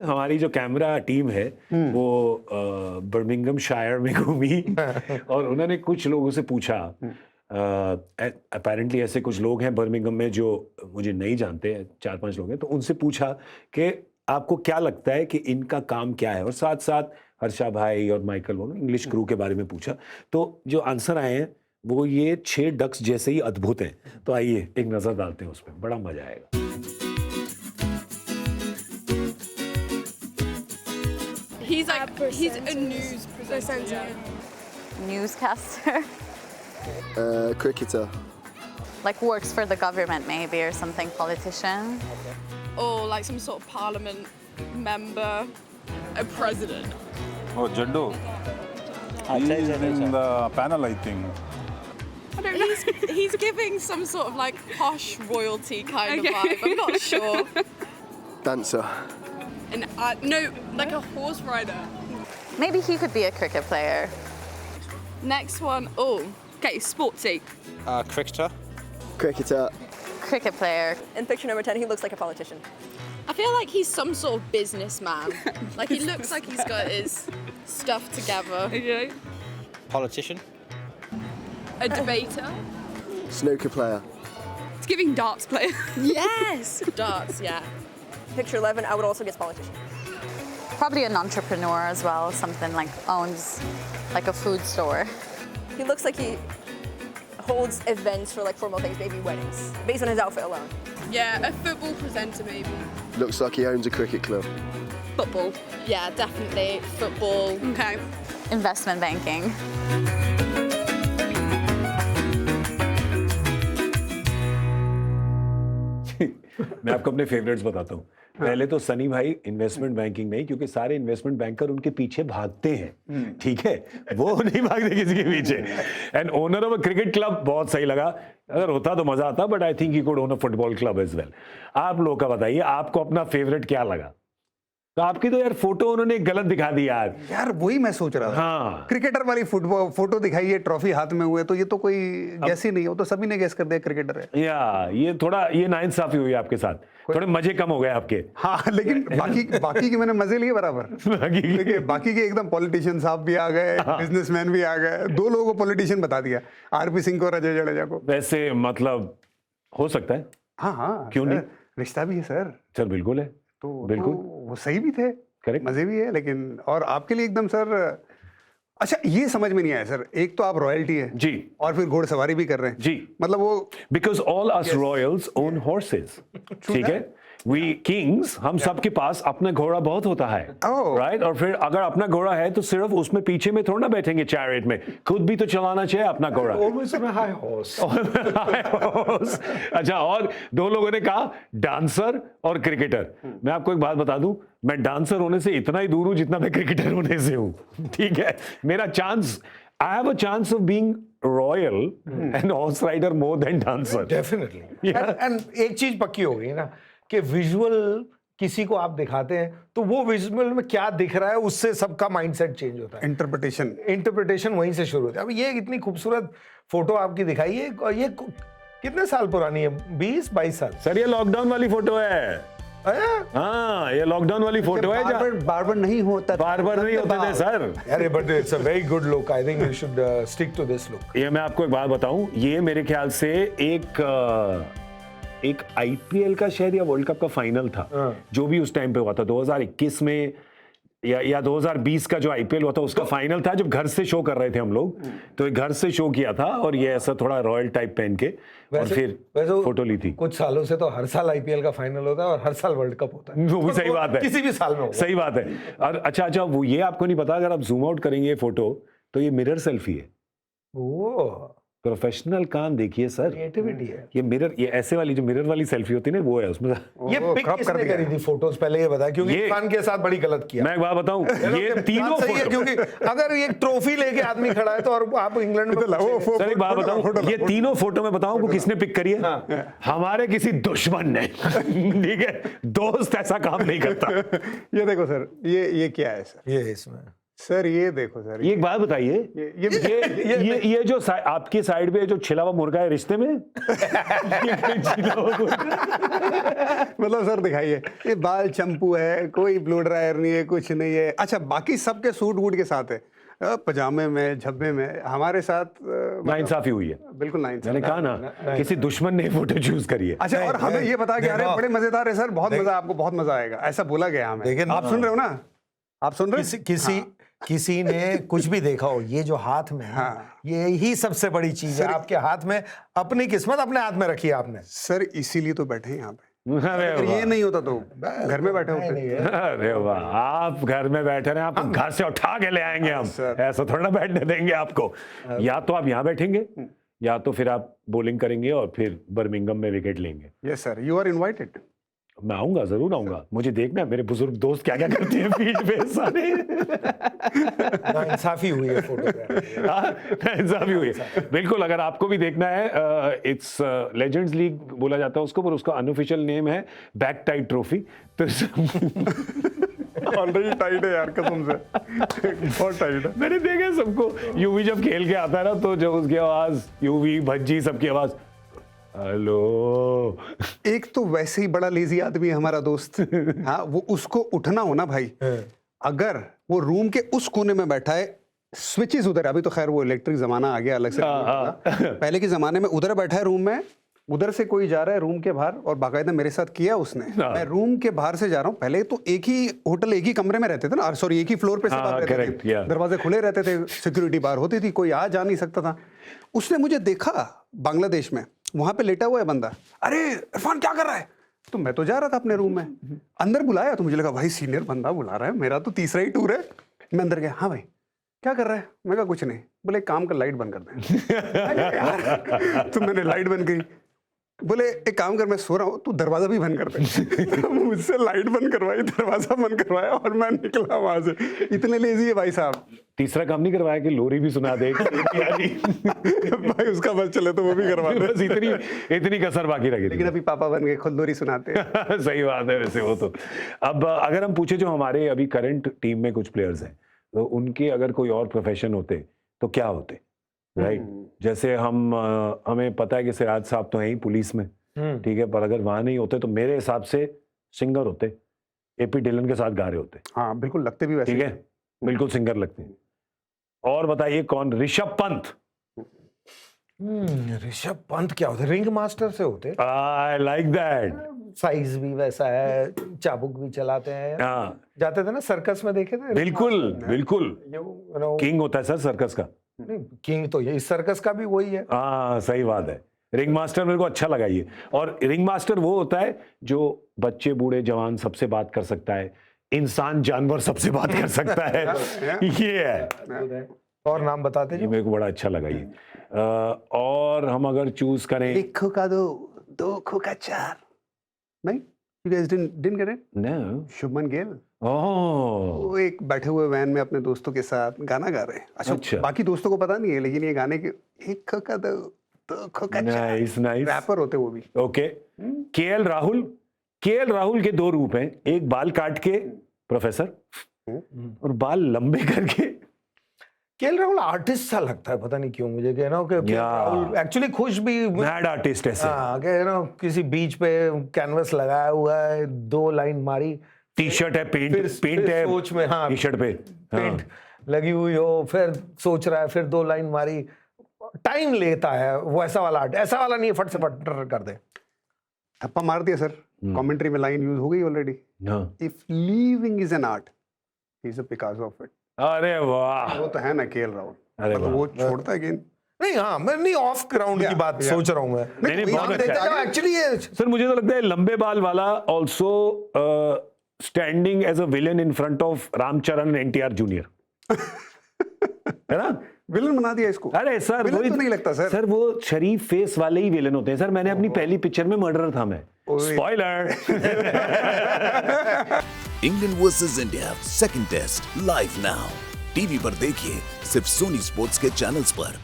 हमारी जो camera team है वो बर्मिंघम शायर में घूमी और उन्होंने कुछ लोगों से पूछा, अपेरेंटली ऐसे कुछ लोग हैं बर्मिंघम में जो मुझे नहीं जानते, 4-5 लोग हैं, तो उनसे पूछा कि आपको क्या लगता है कि इनका काम क्या है, और साथ साथ हर्षा भाई और माइकल वो इंग्लिश क्रू के बारे में पूछा। तो जो आंसर आए हैं वो ये 6 डक्स जैसे ही अद्भुत हैं। तो आइए एक नजर डालते हैं उसमें, बड़ा मजा आएगा। He's a news presenter. Newscaster. Cricketer. Like works for the government maybe or something, politician. Or like some sort of parliament member, a president. Oh, Jaddo. He's in the panel, I think. I don't know. He's giving some sort of like posh royalty kind of vibe. I'm not sure. Dancer. No, like a horse rider. Maybe he could be a cricket player. Next one. Oh, okay, sportsy. Cricketer. Cricketer. Cricket player. In picture number 10, he looks like a politician. I feel like he's some sort of businessman. Like he looks like he's got his stuff together. Okay. Politician. A debater. Snooker player. It's giving darts player. Yes, darts. Yeah. Picture 11, I would also guess politician. Probably an entrepreneur as well, something like owns like a food store. He looks like he holds events for like formal things, maybe weddings, based on his outfit alone. Yeah, a football presenter maybe. Looks like he owns a cricket club. Football. Yeah, definitely football. Okay. Investment banking. मैं आपको अपने favourites बताता हूँ। पहले तो सनी भाई investment banking नहीं, क्योंकि सारे इन्वेस्टमेंट बैंकर उनके पीछे भागते हैं, ठीक है, वो नहीं भागते किसी के पीछे। And owner of a cricket club बहुत सही लगा, अगर होता तो मजा आता, but I think he could own a football club as well. आप लोग का बताइए, आपको अपना फेवरेट क्या लगा? तो आपकी तो यार फोटो उन्होंने गलत दिखा दी यार वही मैं सोच रहा था। हाँ, क्रिकेटर वाली फोटो दिखाई है, ट्रॉफी हाथ में हुए, तो ये तो कोई गैस ही नहीं हो, तो सभी ने गैस कर दिया क्रिकेटर है। या ये थोड़ा ये नाइंसाफी हुई आपके साथ, थोड़े मजे कम हो गए आपके। हाँ, लेकिन बाकी के मैंने मजे लिए बराबर। देखिए बाकी के एकदम पॉलिटिशियन साहब भी आ गए, बिजनेसमैन भी आ गए, 2 लोगों को पॉलिटिशियन बता दिया, आरपी सिंह को और अजय जडेजा को। वैसे मतलब हो सकता है, हाँ, क्यों नहीं, रिश्ता भी है सर बिल्कुल है, तो बिल्कुल वो सही भी थे, करेक्ट, मजे भी है, लेकिन और आपके लिए एकदम सर। अच्छा, ये समझ में नहीं आया सर, एक तो आप रॉयल्टी है जी, और फिर घोड़सवारी भी कर रहे हैं जी, मतलब वो because all us Royals own horses, ठीक है, वी किंग्स, हम सब के पास अपना घोड़ा बहुत होता है, राइट, और फिर अगर अपना घोड़ा है तो सिर्फ उसमें पीछे में थोड़ा ना बैठेंगे चैरियट में, खुद भी तो चलाना चाहिए अपना घोड़ा। High horse. अच्छा, और 2 लोगों ने कहा डांसर और क्रिकेटर। मैं आपको एक बात बता दूं, मैं डांसर होने से इतना ही दूर हूं जितना मैं क्रिकेटर होने से हूं, ठीक है, मेरा chance, I have a chance of being royal and horse rider more than dancer. Definitely. And एक चीज पक्की हो गई ना कि विजुअल किसी को आप दिखाते हैं तो वो विजुअल में क्या दिख रहा है उससे सबका माइंडसेट चेंज होता है। इंटरप्रिटेशन वहीं से शुरू होता है। अब ये इतनी खूबसूरत फोटो आपकी दिखाई है, और ये कितने साल पुरानी है? 20-22 साल। सर ये लॉकडाउन वाली फोटो है। हाँ, ये लॉकडाउन वाली फोटो है। बार नहीं होता, बार नहीं होते थे सर। अरे but it's a very good look, I think you should stick to this look. ये मैं आपको एक बात बताऊं, ये मेरे ख्याल से एक आईपीएल का शायद या वर्ल्ड कप का फाइनल था, जो भी उस टाइम पे हुआ था 2021 में या 2020 का जो आईपीएल हुआ था उसका फाइनल था, जब घर से शो कर रहे थे हम लोग, तो घर से शो किया था और ये ऐसा थोड़ा रॉयल टाइप पहन के और फिर फोटो ली थी। कुछ सालों से तो हर साल आईपीएल का फाइनल होता है और हर साल वर्ल्ड कप होता है। वो भी सही बात है, किसी भी साल में होगा। सही बात है। और अच्छा, वो ये आपको नहीं पता, अगर आप जूम आउट करेंगे ये फोटो तो ये मिरर सेल्फी है। ओह, प्रोफेशनल काम देखिए सर, क्रिएटिविटी है। ये मिरर, ये ऐसे वाली जो मिरर वाली सेल्फी होती है ना, वो है उसमें। ये पिक किसने करी थी फोटोज, पहले ये बता, क्योंकि इरफान के साथ बड़ी गलत किया। मैं एक बात बताऊं, ये तीनों फोटो, क्योंकि अगर ये ट्रॉफी लेके आदमी खड़ा है तो और आप इंग्लैंड में सर एक बात बताऊं, ये तीनों फोटो में बताऊं को किसने पिक करी है? हमारे किसी दुश्मन ने। ठीक है, दोस्त ऐसा काम नहीं करता। ये देखो सर, ये क्या है सर? ये इसमें सर ये देखो सर, ये एक बात बताइए, ये जो आपकी साइड पे जो छिला हुआ मुर्गा है रिश्ते में मतलब सर दिखाइए, ये बाल चंपू है, कोई ब्लो ड्रायर नहीं है, कुछ नहीं है। अच्छा बाकी सबके सूट वूट के साथ है, पजामे में झब्बे में, हमारे साथ नाइंसाफी हुई है। बिल्कुल नाइंसाफी। मैंने कहा ना किसी दुश्मन ने फोटो चूज करी है। अच्छा और हमें ये बता के अरे बड़े मजेदार है सर, बहुत मजा, आपको बहुत मजा आएगा, ऐसा बोला गया हमें। लेकिन आप सुन रहे हो ना, आप सुन रहे हो? किसी ने कुछ भी देखा हो, ये जो हाथ में है यही सबसे बड़ी चीज है आपके हाथ में, अपनी किस्मत अपने हाथ में रखी है आपने। सर इसीलिए तो बैठे हैं यहाँ पे, अरे अगर ये नहीं होता तो घर में बैठे होते। अरे वाह, आप घर में बैठे रहे, आपको घर से उठा के ले आएंगे हम, ऐसा थोड़ा ना बैठने देंगे आपको। या तो आप यहाँ बैठेंगे या तो फिर आप बॉलिंग करेंगे और फिर बर्मिंघम में विकेट लेंगे। Yes sir, you are invited. मैं आऊंगा, जरूर आऊंगा, मुझे देखना है मेरे बुजुर्ग दोस्त क्या क्या करते हैं फील्ड पे सारे। नाइंसाफी हुई है फोटो पे। नाइंसाफी हुई है बिल्कुल। अगर आपको भी देखना है, इट्स लेजेंड्स लीग बोला जाता है उसको, पर उसका अनऑफिशियल नेम है बैक टाइट ट्रॉफी। तो ऑलरेडी टाइट है यार, कसम से बहुत टाइट है। मैंने देखा सबको, यूवी जब खेल के आता है ना, तो जब उसकी आवाज, यूवी भज्जी सबकी आवाज, हेलो। एक तो वैसे ही बड़ा लेजी आदमी है हमारा दोस्त, हाँ, वो उसको उठना हो ना भाई, अगर वो रूम के उस कोने में बैठा है, स्विचेस उधर, अभी तो खैर वो इलेक्ट्रिक जमाना आ गया अलग से, पहले के जमाने में उधर बैठा है रूम में, उधर से कोई जा रहा है रूम के बाहर, और बाकायदा मेरे साथ किया उसने। मैं रूम के बाहर से जा रहा हूँ, पहले तो एक ही होटल एक ही कमरे में रहते थे ना, सॉरी एक ही फ्लोर पे सब आप रहते थे, दरवाजे खुले रहते थे, सिक्योरिटी बाहर होती थी, कोई आ जा नहीं सकता था। उसने मुझे देखा बांग्लादेश में, वहां पे लेटा हुआ है बंदा, अरे इरफान क्या कर रहा है? तो मैं तो जा रहा था अपने रूम में, अंदर बुलाया तो मुझे लगा भाई सीनियर बंदा बुला रहा है, मेरा तो तीसरा ही टूर है। मैं अंदर गया, हाँ भाई क्या कर रहा है? मैं कहा कुछ नहीं। बोले काम कर, लाइट बंद कर दे। तो मैंने लाइट बंद करी। बोले एक काम कर, मैं सो रहा हूँ, तू दरवाजा भी बंद कर दे। मुझसे लाइट बंद करवाई, दरवाजा बंद करवाया, और मैं निकला वहां से। इतने लेजी है भाई साहब। तीसरा काम नहीं करवाया कि लोरी भी सुना दे? भाई उसका बस चले तो वो भी करवा दे, बस इतनी कसर बाकी रही। लेकिन अभी पापा बन गए, खुद लोरी सुनाते हैं। सही बात है वैसे वो तो। अब अगर हम पूछे जो हमारे अभी करंट टीम में कुछ प्लेयर्स हैं, तो उनके अगर कोई और प्रोफेशन होते तो क्या होते? राइट, जैसे हमें पता है कि सिराज साहब तो हैं ही पुलिस में, ठीक है, पर अगर वहां नहीं होते तो मेरे हिसाब से सिंगर होते, एपी डिलन के साथ गा रहे होते। हाँ बिल्कुल, लगते भी वैसे, ठीक है, बिल्कुल सिंगर लगते हैं। और बताइए कौन? ऋषभ पंत। ऋषभ पंत क्या होते? रिंग मास्टर से होते। I like that. साइज भी वैसा है, चाबुक भी चलाते हैं। हाँ, जाते थे ना सर्कस में, देखे थे? बिल्कुल बिल्कुल, किंग होता है सर सर्कस का। किंग तो ये, इस सर्कस का भी वही है। हाँ सही बात है। रिंग मास्टर मेरे को अच्छा लगा ये। और रिंग मास्टर वो होता है जो बच्चे बूढ़े जवान सबसे बात कर सकता है, इंसान जानवर सबसे बात कर सकता है। ये है। और नाम बताते जी, मेरे को बड़ा अच्छा लगा ये। और हम अगर चूज करें, एक खो का दो खो का चार, नहीं, you guys didn't get it? No. Shubman Gill. ओह, वो एक बैठे हुए वैन में अपने दोस्तों के साथ गाना गा रहे हैं। अच्छा, बाकी दोस्तों को पता नहीं है, लेकिन ये गाने के एक खो का दो खो का चार, नाइस नाइस, रैपर होते वो भी। ओके। केएल राहुल के दो रूप हैं, एक बाल काट के प्रोफेसर और बाल लंबे करके। केएल राहुल आर्टिस्ट सा लगता है, पता नहीं क्यों मुझे, कि ना कि राहुल एक्चुअली खुश भी, मैड आर्टिस्ट ऐसे। हाँ, कि ना किसी बीच पे कैनवस लगाया हुआ है, 2 लाइन मारी, टी शर्ट है, पेंट है सोच में, हाँ, टी शर्ट पे पेंट लगी हुई हो, फिर सोच रहा है, फिर 2 लाइन मारी, टाइम लेता है वो। ऐसा वाला आर्ट, ऐसा वाला नहीं है फट से फट कर दे। थप्पा मार दिया सर, कमेंट्री में लाइन यूज हो गई already. If living is an art, he is a Picasso of it. अरे वाह, वो तो है ना केएल राहुल, मतलब वो छोड़ता है गेंद नहीं। हाँ, मैं नहीं ऑफ ग्राउंड की बात सोच रहा हूँ मैं। नहीं बहुत अच्छा है एक्चुअली ये सर, मुझे तो लगता है लंबे बाल वाला also standing as a villain in front of Ramcharan NTR junior, है ना? विलन बना दिया इसको। अरे सर, विलन तो नहीं लगता सर। सर वो शरीफ फेस वाले ही विलन होते हैं सर। मैंने अपनी पहली पिक्चर में मर्डरर था मैं। Spoiler. England versus India second test live now TV पर देखिए, सिर्फ सोनी स्पोर्ट्स के चैनल्स पर।